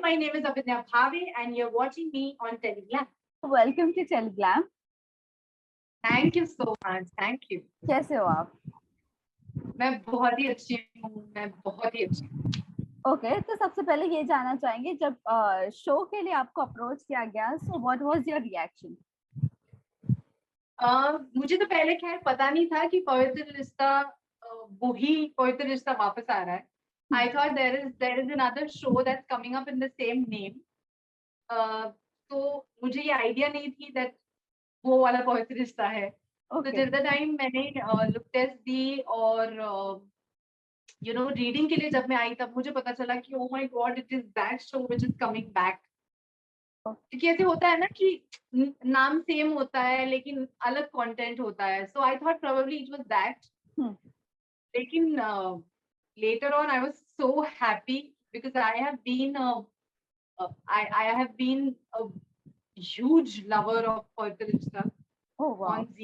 my name is Abhidnya Bhave and you're watching me on Teleglam. Welcome to Telegram. Thank you so much. Thank you. कैसे हो आप? मैं बहुत ही अच्छी हूँ, मैं बहुत ही अच्छी हूँ। ओके, तो सबसे पहले ये जानना चाहेंगे, जब शो के लिए आपको अप्रोच किया गया, so what was your reaction? मुझे तो पहले खैर पता नहीं था कि पवित्र रिश्ता वही पवित्र रिश्ता वापस आ रहा है। I thought there is another show that's coming up in the same name. तो मुझे ये आइडिया नहीं थी that वो वाला पवित्र रिश्ता है। तो जिस टाइम मैंने लुक टेस्ट दी और रीडिंग के लिए जब मैं आई तब मुझे पता चला कि oh my God, it is that show which is coming back. क्योंकि ऐसे होता है ना कि नाम सेम होता है लेकिन अलग कंटेंट होता है। So I thought probably it was that. लेकिन later on I was so happy because I have been a huge lover of पवित्र रिश्ता on Z.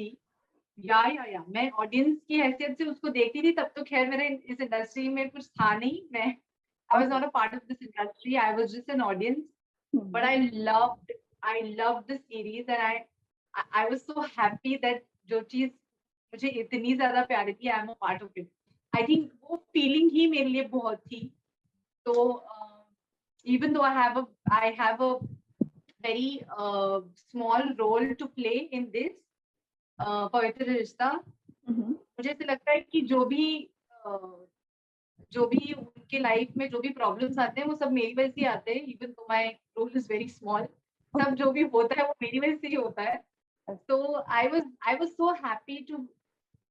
या मैं ऑडियंस की हैसियत से उसको देखती थी। तब तो खैर मेरे इस इंडस्ट्री में कुछ था नहीं। मैं I was not a part of this industry. I was just an audience. But I loved the series and I was so happy that जो चीज मुझे इतनी ज्यादा प्यारी थी, I am a part of it. I think वो feeling ही मेरे लिए बहुत थी। तो even though I have a very small role to play in this पवित्र रिश्ता, मुझे ऐसे लगता है कि जो भी उनके लाइफ में जो भी प्रॉब्लम्स आते हैं वो सब मेरी वजह से आते हैं। Even though my role is very small, सब जो भी होता है वो मेरी वजह से ही होता है। तो I was so happy to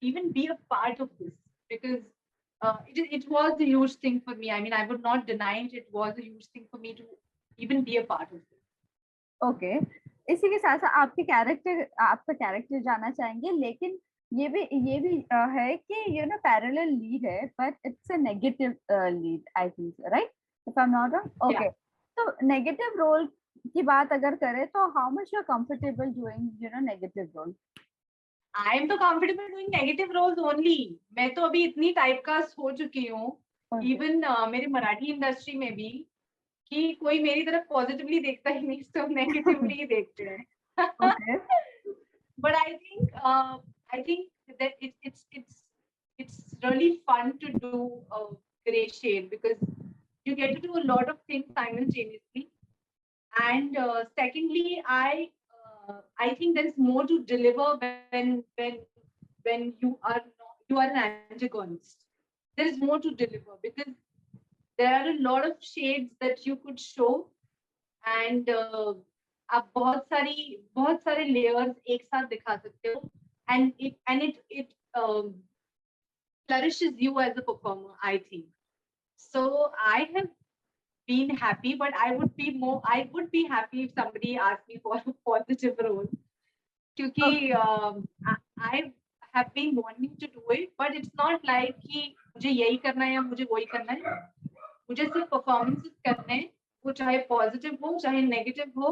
even be a part of this because it was a huge thing for me. I mean, I would not deny it. It was a huge thing for me to even be a part of this. Okay, इसी के साथ साथ आपका character जानना चाहेंगे, लेकिन ये भी है कि पैरेलल लीड है, but it's a negative lead, I think, right? If I am not wrong. Okay, तो नेगेटिव रोल की बात अगर करें तो how much you are comfortable doing negative role? I am तो comfortable doing negative roles only. मैं तो अभी इतनी टाइपकास्ट हो चुकी हूँ, इवन मेरे मराठी इंडस्ट्री में भी, कि कोई मेरी तरफ पॉजिटिवली देखता ही नहीं, सब नेगेटिवली ही देखते हैं। But I think that it's really fun to do a gray shade because you get to do a lot of things simultaneously. And secondly, I think there is more to deliver when you are an antagonist. There is more to deliver because there are a lot of shades that you could show, and आप बहुत सारे layers एक साथ दिखा सकते हो, and it flourishes you as a performer, I think. So I have been happy, but I would be happy if somebody asked me for a positive role. क्योंकि I have been wanting to do it, but it's not like कि मुझे यही करना है या मुझे वही करना है। मुझे सिर्फ परफॉर्मेंसेस करने हैं, वो चाहे पॉजिटिव हो चाहे नेगेटिव हो।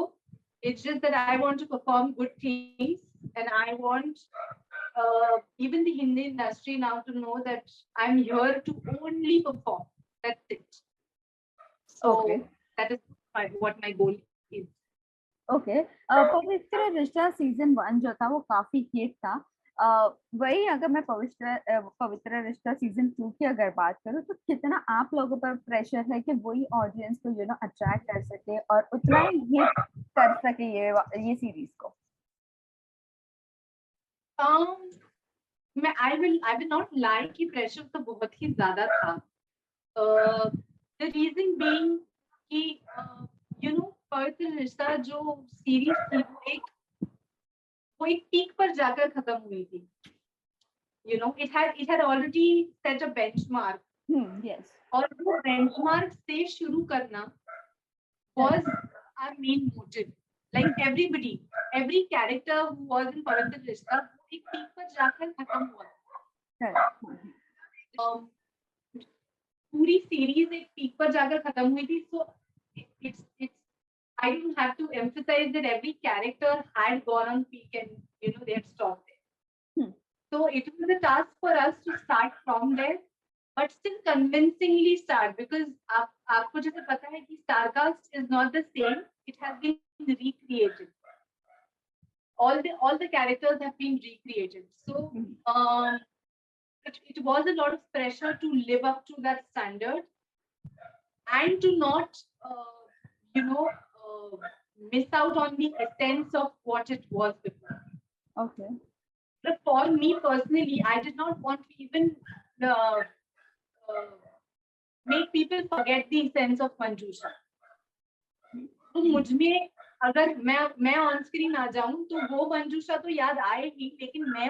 It's just that I want to perform good things, and I want even the Hindi industry now to know that I'm here to only perform. That's it. So that is what my goal is. Okay, पवित्र रिश्ता season 1 जो था वो काफी hit था। वही अगर मैं पवित्र रिश्ता सीजन 2 की अगर बात करूँ तो कितना आप लोगों पर प्रेशर है कि वही ऑडियंस को अट्रैक्ट कर सके और उतना ही हिट कर सके ये सीरीज को? I will not lie कि प्रेशर तो बहुत ही ज्यादा था। The reason being कि पवित्र रिश्ता जो सीरीज थी वो एक पीक पर जाकर खत्म हुई थी। It had already set a benchmark. Yes. और वो benchmark से शुरू करना was our main motive. Like every character who was in पवित्र रिश्ता वो एक पीक पर जाकर खत्म हुआ। पूरी सीरीज एक पीक पर जाकर खत्म हुई थी। So it's I don't have to emphasize that every character had gone on peak and they had stopped there. So it was a task for us to start from there but still convincingly star, because आपको जैसे पता है कि Starcast is not the same. It has been recreated. All the characters have been recreated. So it was a lot of pressure to live up to that standard and to not, you know, miss out on the essence of what it was before. Okay. But for me personally, I did not want to even make people forget the essence of Manjusha. तो मुझ में अगर मैं on screen आ जाऊं तो वो मंजूषा तो याद आएगी, लेकिन मैं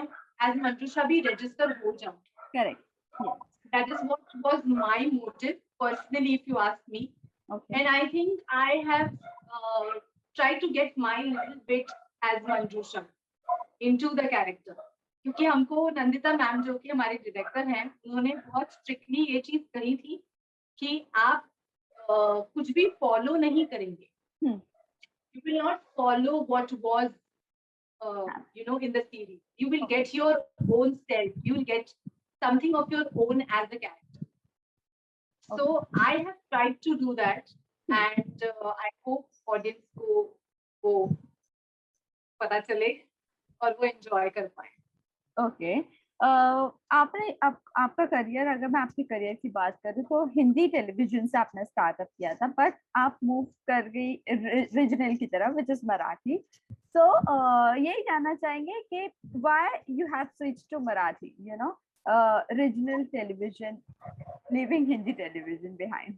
एज मंजूषा भी रजिस्टर हो जाऊं. Correct. That is what was my motive personally, if you ask me. Okay. And I think I have tried to get my little bit as Manjusha into the character. क्योंकि हमको Nandita ma'am जो कि हमारे director हैं, उन्होंने बहुत strictly ये चीज कही थी कि आप कुछ भी फॉलो नहीं करेंगे. You will not follow what was, in the series. You will get your own self. You will get something of your own as a character. So I have tried to do that, and I hope audience को पता चले और वो enjoy कर पाए. Okay. आपने आपका career, अगर मैं आपके करियर की बात करूँ तो हिंदी टेलीविजन से आपने स्टार्टअप किया था, बट आप मूव कर गई रीजनल की तरफ, विच इज मराठी. सो यही जानना चाहेंगे कि why you have switch to Marathi, you know, regional television, leaving Hindi television behind.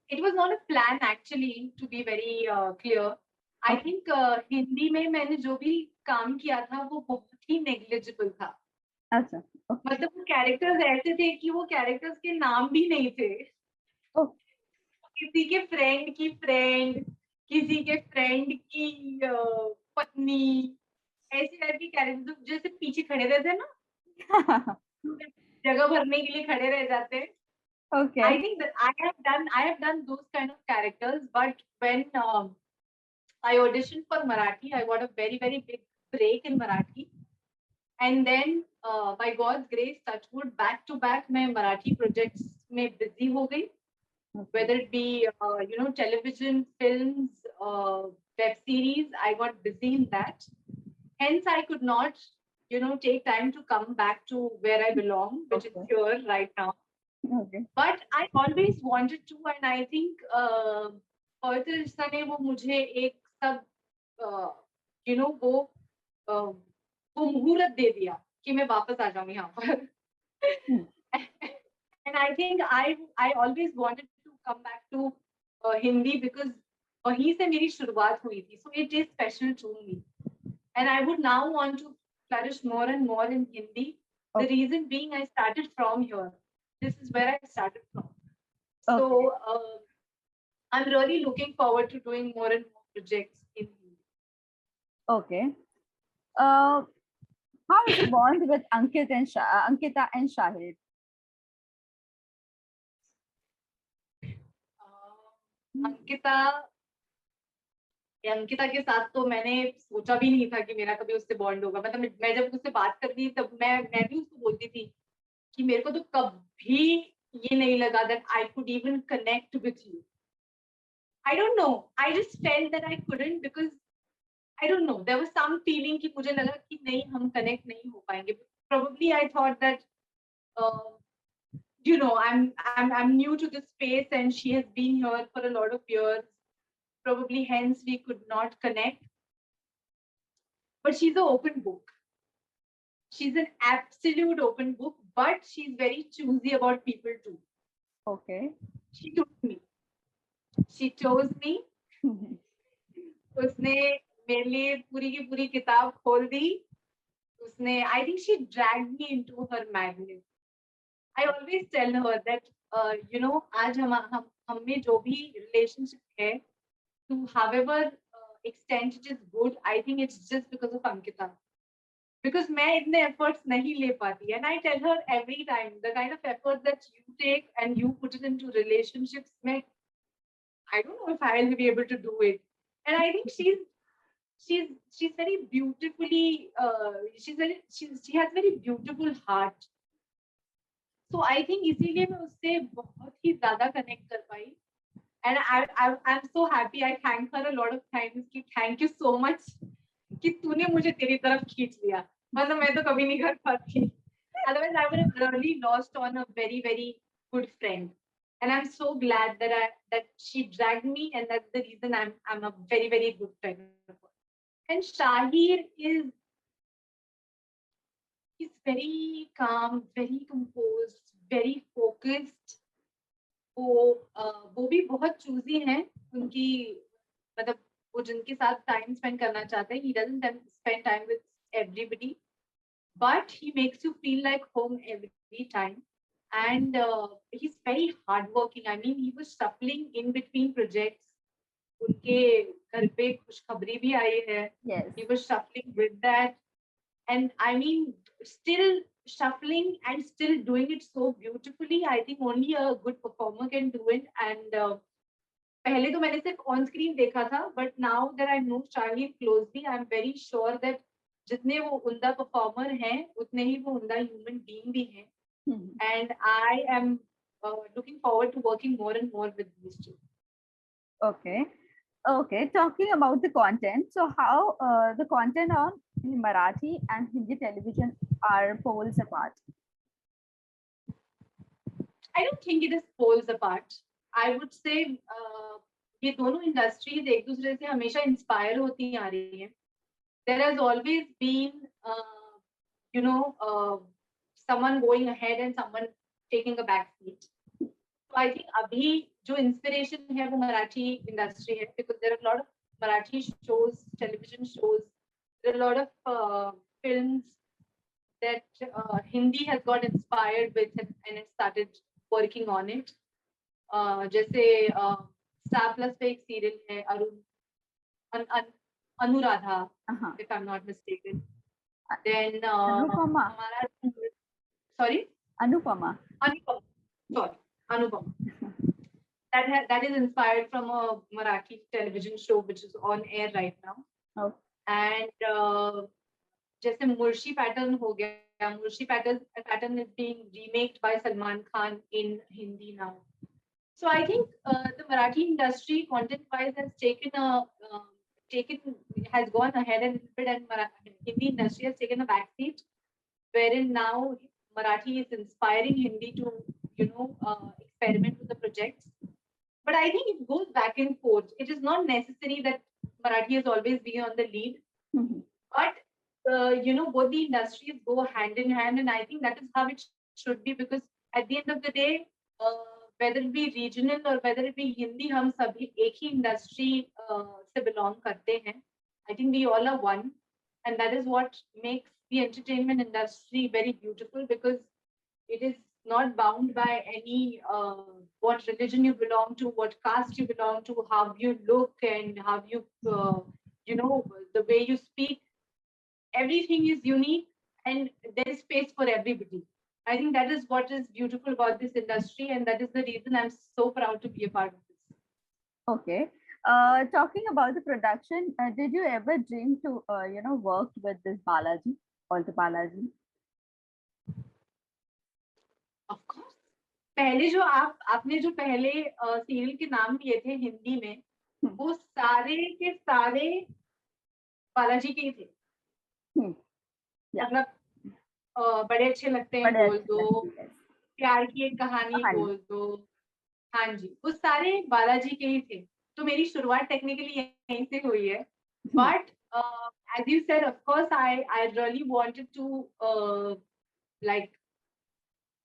It was not a plan actually, to be very clear. I think Hindi में मैंने जो भी काम किया था वो बहुत ही नेग्लिजिबल था. अच्छा. मतलब वो कैरेक्टर्स ऐसे थे कि वो कैरेक्टर्स के नाम भी नहीं थे. किसी के फ्रेंड की फ्रेंड, किसी के फ्रेंड की पत्नी, ऐसे टाइप की कैरेक्टर जैसे पीछे खड़े रहते हैं ना, जगह भरने के लिए खड़े रह जाते हैं. Okay. I think that I have done those kind of characters, but when I auditioned for Marathi, I got a very, very big break in Marathi. And then, by God's grace, touchwood, back to back, my Marathi projects में busy हो गई. Whether it be, television, films, web series, I got busy in that. Hence, I could not, take time to come back to where I belong, which is here right now. Okay. But I always wanted to, and I think पवित्र रिश्ता ने वो मुझे एक सब वो मुहूर्त दे दिया कि मैं वापस आ जाऊं यहाँ पर. And I think I always wanted to come back to Hindi because वहीं से मेरी शुरुआत हुई थी. So it is special to me, and I would now want to flourish more and more in Hindi. The reason being, I started from here. This is where I started from. So I'm really looking forward to doing more and more projects in Hindi. Okay. How is the bond with Ankita and Shahid? Ankita के साथ तो मैंने सोचा भी नहीं था कि मेरा कभी उससे बॉन्ड होगा. मतलब मैं जब उससे बात करती तब मैं भी उसको बोलती थी कि मेरे को तो कभी ये नहीं लगा that I could even connect with you. I don't know. I just felt that I couldn't because I don't know. There was some feeling कि मुझे लगा कि नहीं हम connect नहीं हो पाएंगे. Probably I thought that I'm new to this space and she has been here for a lot of years. Probably hence we could not connect. But she's an open book. She's an absolute open book, but she's very choosy about people too. Okay. She chose me. उसने मेरे लिए पूरी की पूरी किताब खोल दी. उसने, I think she dragged me into her madness. I always tell her that, आज हम में जो भी relationship है, to however extent it is good, I think it's just because of Ankita. Because मैं इतने efforts नहीं ले पाती, and I tell her every time the kind of effort that you take and you put it into relationships, I don't know if I will be able to do it. And I think she's very beautifully she has very beautiful heart. So I think इसीलिए मैं उससे बहुत ही ज़्यादा connect कर पाई. And I'm so happy. I thank her a lot of times कि thank you so much कि तूने मुझे तेरी तरफ खींच लिया. मतलब मैं तो कभी नहीं कर पाती. Otherwise, I would have really lost on a very, very good friend. And I'm so glad that she dragged me, and that's the reason I'm a very, very good friend of her. And Shahir is very calm, very composed, very focused. वो भी बहुत choosy हैं. उनकी मतलब वो जिनके साथ time spend करना चाहते हैं, he doesn't spend time with everybody, but he makes you feel like home every time. And he's very hardworking. I mean, he was shuffling in between projects. उनके घर पे खुशखबरी भी आई है. Yes. He was shuffling with that, and I mean, still shuffling and still doing it so beautifully. I think only a good performer can do it. And पहले तो मैंने सिर्फ ऑन स्क्रीन देखा था, but now that I know Shahid closely, I am very sure that जितने वो उम्दा performer हैं उतने ही वो उम्दा ह्यूमन बीइंग भी हैं. And I am looking forward to working more and more with these two. Okay, talking about the content, so how the content on Marathi and Hindi television are poles apart? I don't think it is poles apart. I would say ये दोनों industries एक दूसरे से हमेशा inspire होती आ रही हैं. There has always been someone going ahead and someone taking a back seat. So I think अभी जो इंस्पिरेशन है वो मराठी इंडस्ट्री है, because there are a lot of Marathi shows, television shows, there are a lot of films that Hindi has got inspired with and it started working on it. जैसे Star Plus पे एक serial है Anuradha, if I'm not mistaken. Then Anupama. Sorry? Anupama. Sorry, Anupama. That is inspired from a Marathi television show which is on air right now. Oh. And जैसे Murshi pattern हो गया, Murshi pattern is being remaked by Salman Khan in Hindi now. So I think the Marathi industry content wise has gone ahead a little bit, and Hindi industry has taken a backseat, wherein now Marathi is inspiring Hindi to experiment with the projects. But I think it goes back and forth. It is not necessary that Marathi has always been on the lead, but both the industries go hand in hand, and I think that is how it should be, because at the end of the day, whether it be regional or whether it be Hindi, हम सभी एक ही industry से belong करते हैं. I think we all are one, and that is what makes the entertainment industry very beautiful, because it is not bound by any what religion you belong to, what caste you belong to, how you look, and how you the way you speak. Everything is unique, and there is space for everybody. I think that is what is beautiful about this industry, and that is the reason I'm so proud to be a part of this. Okay. Talking about the production, did you ever dream to work with this Balaji or the Balaji? Of course. पहले जो आपने जो पहले serial के नाम लिए थे हिंदी में, वो सारे के सारे बालाजी के ही थे. मतलब बड़े अच्छे लगते हैं बोल दो, प्यार की एक कहानी बोल दो, हाँ जी, वो सारे बालाजी के ही थे. तो मेरी शुरुआत टेक्निकली यहीं से हुई है. But as you said, of course, I really wanted to like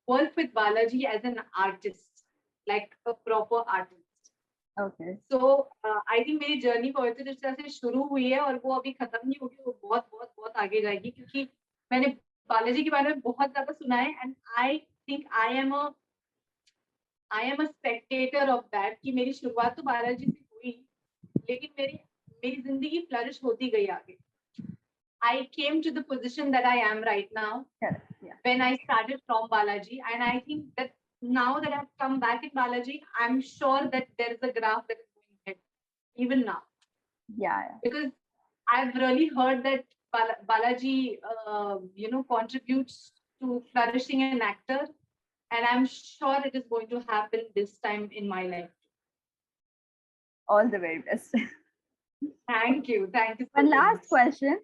work with Balaji as an artist, like a proper artist. Okay. So I think मेरी जर्नी पवित्र रिश्ता से शुरू हुई है, और वो अभी खत्म नहीं होगी, वो बहुत बहुत बहुत आगे जाएगी, क्योंकि मैंने बालाजी के बारे में बहुत ज्यादा सुना है, and I think I am a spectator of that. कि मेरी शुरुआत तो बालाजी से हुई, लेकिन मेरी जिंदगी फ्लरिश होती गई आगे. I came to the position that I am right now when I started from Balaji, and I think that now that I've come back in Balaji, I'm sure that there is a graph that is going ahead even now. Yeah. Because I've really heard that Balaji, contributes to flourishing an actor, and I'm sure it is going to happen this time in my life. All the very best. Thank you so One much. last question.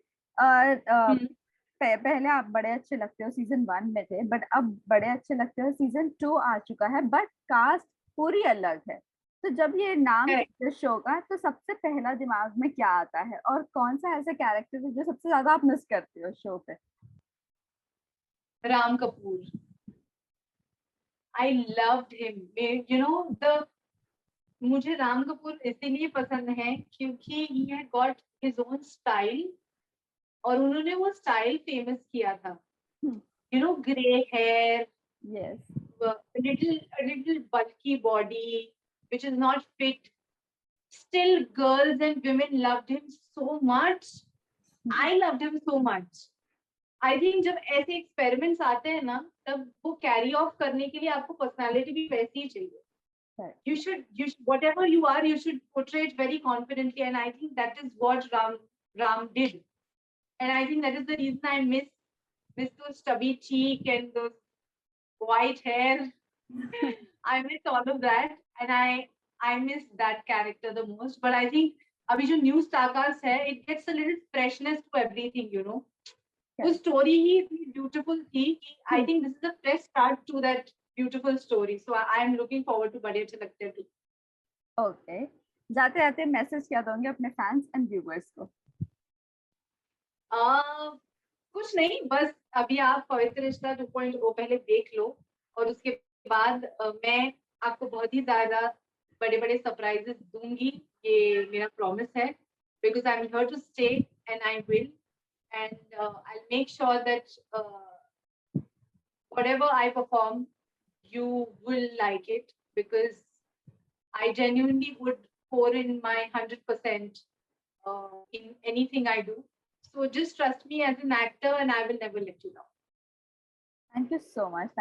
पहले आप बड़े अच्छे लगते हो season 1 में थे, but अब बड़े अच्छे लगते हो सीजन 2 आ चुका है, बट कास्ट पूरी अलग है. तो जब ये नाम शो का, तो सबसे पहला दिमाग में क्या आता है, और कौन सा ऐसा कैरेक्टर है जो सबसे ज्यादा आप मिस करते हो शो पे? Ram Kapoor. I loved him. You know, मुझे राम कपूर इसीलिए पसंद है क्योंकि he had got his own style, और उन्होंने वो स्टाइल फेमस किया था. You know, grey hair, yes, a little bulky body, which is not fit. Still, girls and women loved him so much. I loved him so much. I think जब ऐसे experiments आते हैं ना, तब वो carry off करने के लिए आपको personality भी वैसी ही चाहिए. You should whatever you are, you should portray it very confidently, and I think that is what Ram did. And I think that is the reason I miss those stubby cheek and those white hair. I miss all of that, and I miss that character the most. But I think अभी जो new starcast है, it gets a little freshness to everything, you know. वो story ही इतनी beautiful थी कि I think this is a fresh start to that beautiful story. So I am looking forward to बड़े अच्छे लगते हैं. Okay. जाते जाते मैसेज क्या दोगे अपने फैंस एंड व्यूअर्स को? कुछ नहीं, बस अभी आप पवित्र रिश्ता 2.0 पहले देख लो, और उसके बाद मैं आपको बहुत ही ज्यादा बड़े बड़े सरप्राइजेस दूंगी, ये मेरा प्रॉमिस है, because I am here to stay and I will, and I make sure that whatever I perform, you will like it, because I genuinely would pour in my 100% in anything I do. So just trust me as an actor, and I will never let you down. Thank you so much.